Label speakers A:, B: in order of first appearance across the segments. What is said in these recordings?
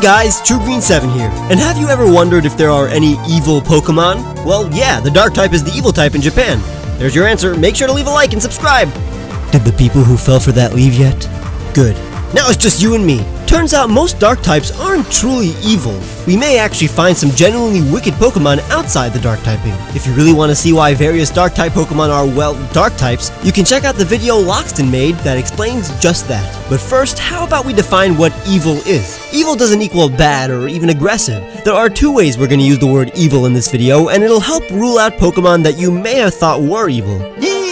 A: guys, TrueGreen7 here. And have you ever wondered if there are any evil Pokemon? Well, yeah, the Dark type is the evil type in Japan. There's your answer. Make sure to leave a like and subscribe. Did the people who fell for that leave yet? Good. Now it's just you and me. Turns out most Dark types aren't truly evil. We may actually find some genuinely wicked Pokemon outside the Dark typing. If you really want to see why various Dark type Pokemon are, well, Dark types, you can check out the video Loxton made that explains just that. But first, how about we define what evil is? Evil doesn't equal bad or even aggressive. There are two ways we're going to use the word evil in this video, and it'll help rule out Pokemon that you may have thought were evil. Evil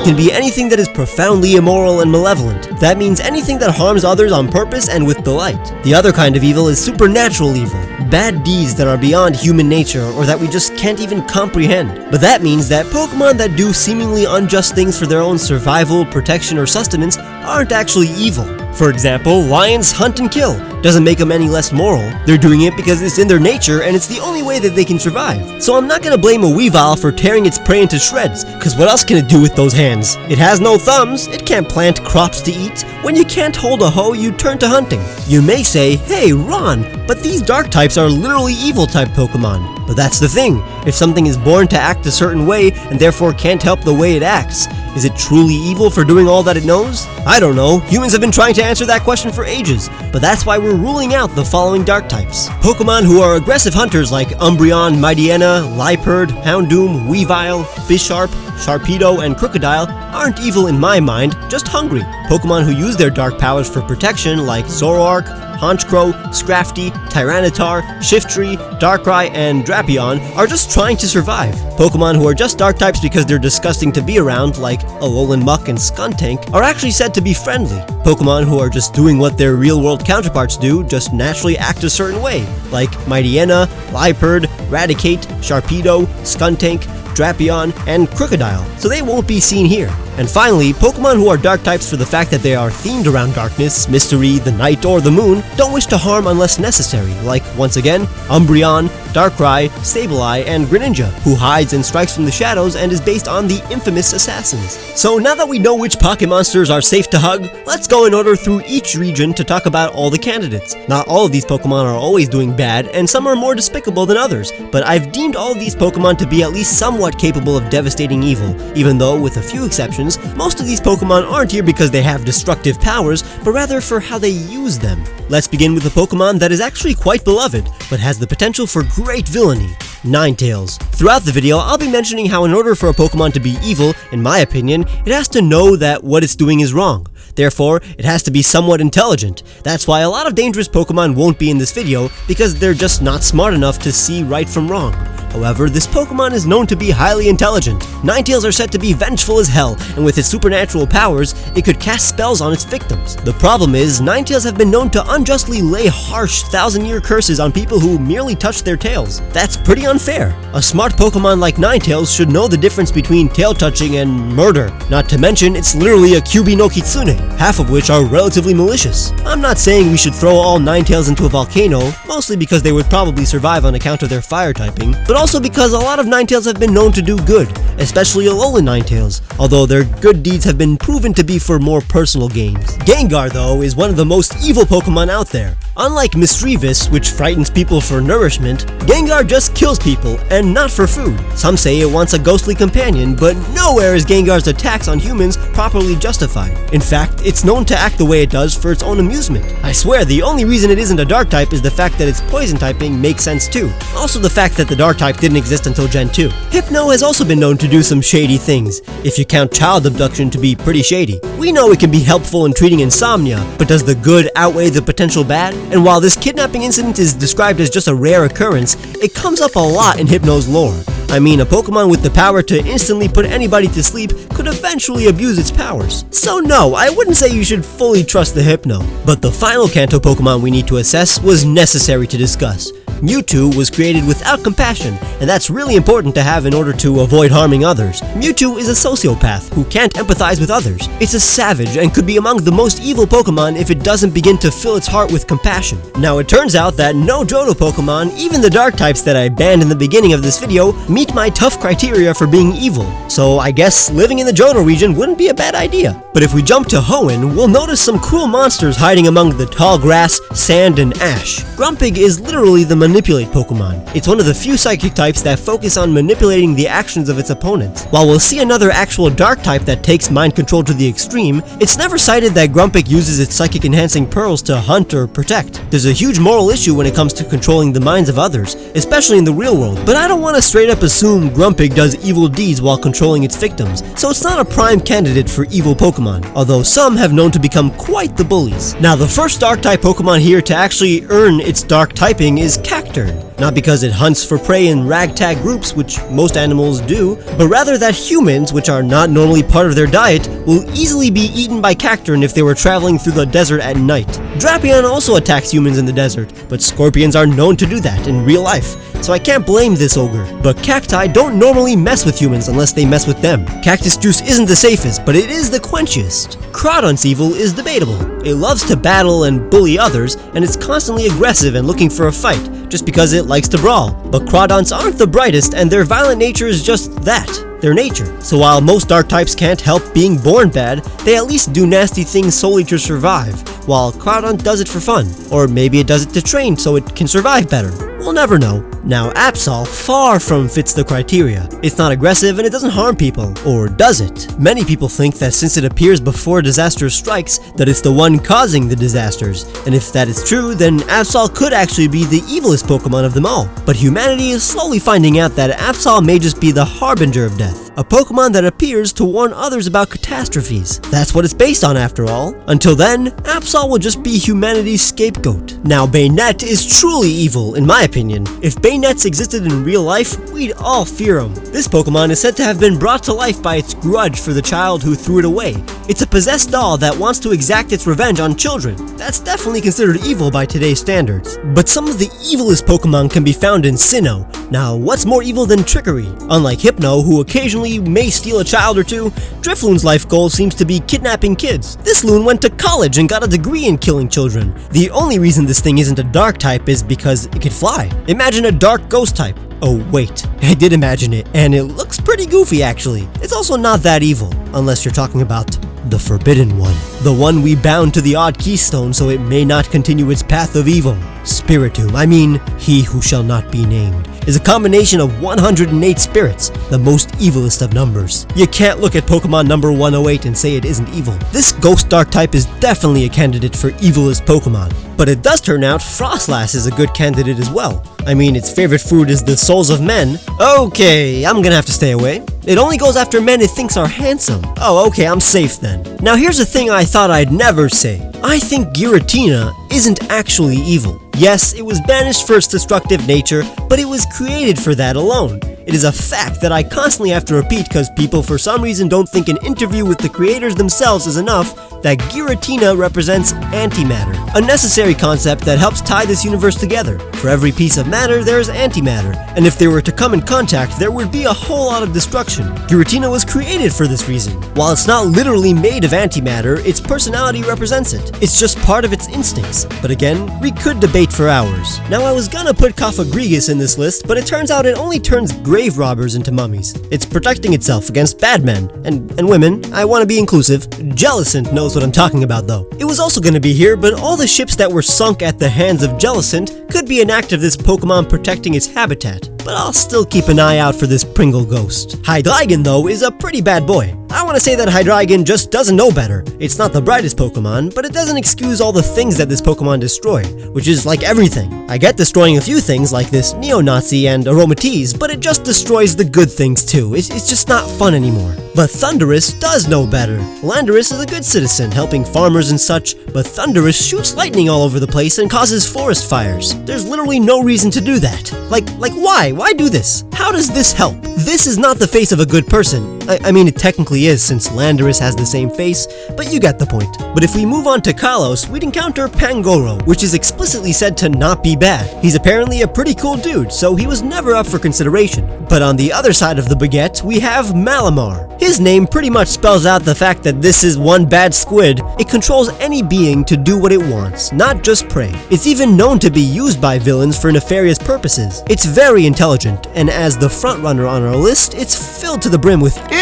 A: can be anything that is profoundly immoral and malevolent. That means anything that harms others on purpose and with delight. The other kind of evil is supernatural evil. Bad deeds that are beyond human nature or that we just can't even comprehend. But that means that Pokemon that do seemingly unjust things for their own survival, protection, or sustenance aren't actually evil. For example, lions hunt and kill. Doesn't make them any less moral. They're doing it because it's in their nature and it's the only way that they can survive. So I'm not gonna blame a Yveltal for tearing its prey into shreds, cause what else can it do with those hands? It has no thumbs, it can't plant crops to eat. When you can't hold a hoe, you turn to hunting. You may say, hey Ron, but these Dark types are literally evil type Pokemon. But that's the thing, if something is born to act a certain way and therefore can't help the way it acts, is it truly evil for doing all that it knows? I don't know, humans have been trying to answer that question for ages, but that's why we're ruling out the following Dark types. Pokemon who are aggressive hunters like Umbreon, Mightyena, Liepard, Houndoom, Weavile, Bisharp, Sharpedo, and Crocodile aren't evil in my mind, just hungry. Pokemon who use their dark powers for protection like Zoroark, Honchkrow, Scrafty, Tyranitar, Shiftry, Darkrai, and Drapion are just trying to survive. Pokemon who are just Dark types because they're disgusting to be around, like Alolan Muck and Skuntank, are actually said to be friendly. Pokemon who are just doing what their real-world counterparts do, just naturally act a certain way, like Mightyena, Liepard, Raticate, Sharpedo, Skuntank, Drapion, and Crocodile, so they won't be seen here. And finally, Pokemon who are Dark types for the fact that they are themed around darkness, mystery, the night, or the moon, don't wish to harm unless necessary, like, once again, Umbreon, Darkrai, Sableye, and Greninja, who hides and strikes from the shadows and is based on the infamous Assassins. So now that we know which Pocket Monsters are safe to hug, let's go in order through each region to talk about all the candidates. Not all of these Pokemon are always doing bad, and some are more despicable than others, but I've deemed all of these Pokemon to be at least somewhat capable of devastating evil, even though, with a few exceptions, most of these Pokemon aren't here because they have destructive powers, but rather for how they use them. Let's begin with a Pokemon that is actually quite beloved, but has the potential for great villainy. Ninetales. Throughout the video, I'll be mentioning how in order for a Pokemon to be evil, in my opinion, it has to know that what it's doing is wrong. Therefore, it has to be somewhat intelligent. That's why a lot of dangerous Pokemon won't be in this video, because they're just not smart enough to see right from wrong. However, this Pokemon is known to be highly intelligent. Ninetales are said to be vengeful as hell, and with its supernatural powers, it could cast spells on its victims. The problem is, Ninetales have been known to unjustly lay harsh 1,000-year curses on people who merely touch their tails. That's pretty unfair. A smart Pokemon like Ninetales should know the difference between tail touching and murder. Not to mention, it's literally a Kyuubi no Kitsune, half of which are relatively malicious. I'm not saying we should throw all Ninetales into a volcano, mostly because they would probably survive on account of their fire typing, but also because a lot of Ninetales have been known to do good, especially Alolan Ninetales, although their good deeds have been proven to be for more personal gains. Gengar, though, is one of the most evil Pokemon out there. Unlike Misdreavus, which frightens people for nourishment, Gengar just kills people, and not for food. Some say it wants a ghostly companion, but nowhere is Gengar's attacks on humans properly justified. In fact, it's known to act the way it does for its own amusement. I swear, the only reason it isn't a Dark type is the fact that its poison typing makes sense too. Also the fact that the Dark type didn't exist until Gen 2. Hypno has also been known to do some shady things, if you count child abduction to be pretty shady. We know it can be helpful in treating insomnia, but does the good outweigh the potential bad? And while this kidnapping incident is described as just a rare occurrence, it comes up a lot in Hypno's lore. I mean, a Pokemon with the power to instantly put anybody to sleep could eventually abuse its powers. So no, I wouldn't say you should fully trust the Hypno. But the final Kanto Pokemon we need to assess was necessary to discuss. Mewtwo was created without compassion, and that's really important to have in order to avoid harming others. Mewtwo is a sociopath who can't empathize with others. It's a savage and could be among the most evil Pokemon if it doesn't begin to fill its heart with compassion. Now it turns out that no Johto Pokemon, even the dark types that I banned in the beginning of this video, meet my tough criteria for being evil. So I guess living in the Johto region wouldn't be a bad idea. But if we jump to Hoenn, we'll notice some cruel monsters hiding among the tall grass, sand, and ash. Grumpig is literally the Manipulate Pokemon. It's one of the few psychic types that focus on manipulating the actions of its opponents. While we'll see another actual dark type that takes mind control to the extreme, it's never cited that Grumpig uses its psychic enhancing pearls to hunt or protect. There's a huge moral issue when it comes to controlling the minds of others, especially in the real world, but I don't want to straight up assume Grumpig does evil deeds while controlling its victims, so it's not a prime candidate for evil Pokemon, although some have known to become quite the bullies. Now the first dark type Pokemon here to actually earn its dark typing is Cacturne. Not because it hunts for prey in ragtag groups, which most animals do, but rather that humans, which are not normally part of their diet, will easily be eaten by Cacturne if they were traveling through the desert at night. Drapion also attacks humans in the desert, but scorpions are known to do that in real life, so I can't blame this ogre. But cacti don't normally mess with humans unless they mess with them. Cactus juice isn't the safest, but it is the quenchiest. Crawdont's evil is debatable. It loves to battle and bully others, and it's constantly aggressive and looking for a fight, just because it likes to brawl. But Crawdonts aren't the brightest, and their violent nature is just that. Their nature. So while most dark types can't help being born bad, they at least do nasty things solely to survive, while Crawdont does it for fun. Or maybe it does it to train so it can survive better. We'll never know. Now Absol far from fits the criteria. It's not aggressive and it doesn't harm people. Or does it? Many people think that since it appears before disaster strikes, that it's the one causing the disasters. And if that is true, then Absol could actually be the evilest Pokemon of them all. But humanity is slowly finding out that Absol may just be the harbinger of death. A Pokemon that appears to warn others about catastrophes. That's what it's based on after all. Until then, Absol will just be humanity's scapegoat. Now Bayonet is truly evil in my opinion. If Bayonets existed in real life, we'd all fear him. This Pokemon is said to have been brought to life by its grudge for the child who threw it away. It's a possessed doll that wants to exact its revenge on children. That's definitely considered evil by today's standards. But some of the evilest Pokemon can be found in Sinnoh. Now, what's more evil than trickery? Unlike Hypno, who occasionally may steal a child or two, Drifloon's life goal seems to be kidnapping kids. This loon went to college and got a degree in killing children. The only reason this thing isn't a dark type is because it can fly. Imagine a dark ghost type. Oh wait, I did imagine it, and it looks pretty goofy actually. It's also not that evil, unless you're talking about the Forbidden One. The one we bound to the odd keystone so it may not continue its path of evil. Spiritomb, I mean, he who shall not be named, is a combination of 108 spirits, the most evilest of numbers. You can't look at Pokemon number 108 and say it isn't evil. This ghost dark type is definitely a candidate for evilest Pokemon. But it does turn out Frostlass is a good candidate as well. I mean, its favorite food is the souls of men. Okay, I'm gonna have to stay away. It only goes after men it thinks are handsome. Oh, okay, I'm safe then. Now here's a thing I thought I'd never say. I think Giratina isn't actually evil. Yes, it was banished for its destructive nature, but it was created for that alone. It is a fact that I constantly have to repeat because people for some reason don't think an interview with the creators themselves is enough, that Giratina represents antimatter, a necessary concept that helps tie this universe together. For every piece of matter, there is antimatter, and if they were to come in contact, there would be a whole lot of destruction. Giratina was created for this reason. While it's not literally made of antimatter, its personality represents it. It's just part of its instincts. But again, we could debate for hours. Now I was gonna put Cofagrigus in this list, but it turns out it only turns grave robbers into mummies. It's protecting itself against bad men, and women. I want to be inclusive. Jellicent knows what I'm talking about though. It was also going to be here, but all the ships that were sunk at the hands of Jellicent could be an act of this Pokemon protecting its habitat. But I'll still keep an eye out for this Pringle ghost. Hydreigon though is a pretty bad boy. I want to say that Hydreigon just doesn't know better. It's not the brightest Pokemon, but it doesn't excuse all the things that this Pokemon destroy, which is like everything. I get destroying a few things like this Neo-Nazi and Aromatisse, but it just destroys the good things too. It's just not fun anymore. But Thundurus does know better. Landorus is a good citizen, helping farmers and such, but Thundurus shoots lightning all over the place and causes forest fires. There's literally no reason to do that. Like why? Why do this? How does this help? This is not the face of a good person. I mean, it technically is since Landorus has the same face, but you get the point. But if we move on to Kalos, we'd encounter Pangoro, which is explicitly said to not be bad. He's apparently a pretty cool dude, so he was never up for consideration. But on the other side of the baguette, we have Malamar. His name pretty much spells out the fact that this is one bad squid. It controls any being to do what it wants, not just prey. It's even known to be used by villains for nefarious purposes. It's very intelligent, and as the frontrunner on our list, it's filled to the brim with evil!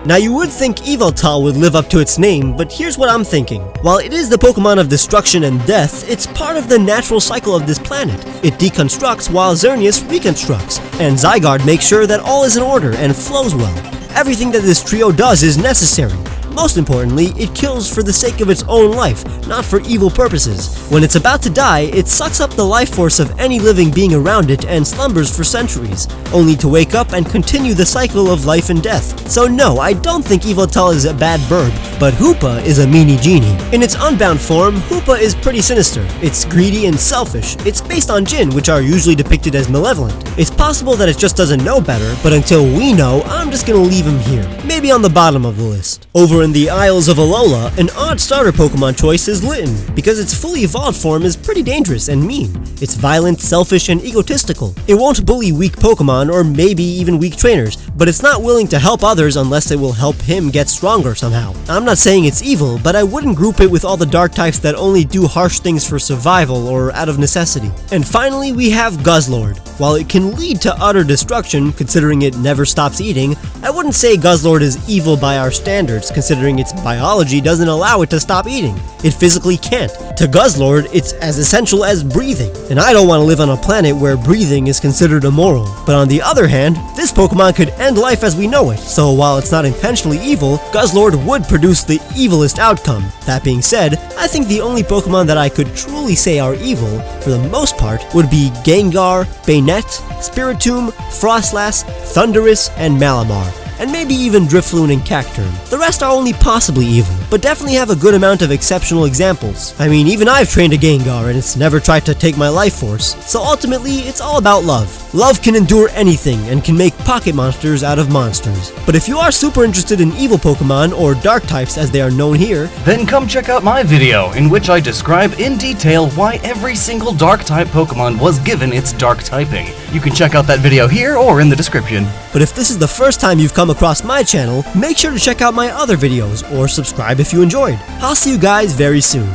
A: Now you would think Yveltal would live up to its name, but here's what I'm thinking. While it is the Pokemon of destruction and death, it's part of the natural cycle of this planet. It deconstructs while Xerneas reconstructs, and Zygarde makes sure that all is in order and flows well. Everything that this trio does is necessary. Most importantly, it kills for the sake of its own life, not for evil purposes. When it's about to die, it sucks up the life force of any living being around it and slumbers for centuries, only to wake up and continue the cycle of life and death. So no, I don't think Yveltal is a bad bird, but Hoopa is a meanie genie. In its unbound form, Hoopa is pretty sinister. It's greedy and selfish. It's based on Jinn, which are usually depicted as malevolent. It's possible that it just doesn't know better, but until we know, I'm just gonna leave him here. Maybe on the bottom of the list. Over in the Isles of Alola, an odd starter Pokemon choice is Litten, because its fully evolved form is pretty dangerous and mean. It's violent, selfish, and egotistical. It won't bully weak Pokemon or maybe even weak trainers, but it's not willing to help others unless it will help him get stronger somehow. I'm not saying it's evil, but I wouldn't group it with all the dark types that only do harsh things for survival or out of necessity. And finally, we have Gus Lord. While it can lead to utter destruction, considering it never stops eating, I wouldn't say Gus Lord is evil by our standards, considering its biology doesn't allow it to stop eating. It physically can't. To Gus Lord, it's as essential as breathing, and I don't want to live on a planet where breathing is considered immoral. But on the other hand, this Pokemon could end life as we know it, so while it's not intentionally evil, Gus Lord would produce the evilest outcome. That being said, I think the only Pokemon that I could truly say are evil, for the most part, would be Gengar, Banette, Spiritomb, Frostlass, Thundurus, and Malamar. And maybe even Drifloon and Cacturne. The rest are only possibly evil, but definitely have a good amount of exceptional examples. I mean, even I've trained a Gengar and it's never tried to take my life force, so ultimately it's all about love. Love can endure anything and can make pocket monsters out of monsters. But if you are super interested in evil Pokemon, or dark types as they are known here,
B: then come check out my video in which I describe in detail why every single dark type Pokemon was given its dark typing. You can check out that video here or in the description.
A: But if this is the first time you've come across my channel, make sure to check out my other videos or subscribe if you enjoyed. I'll see you guys very soon.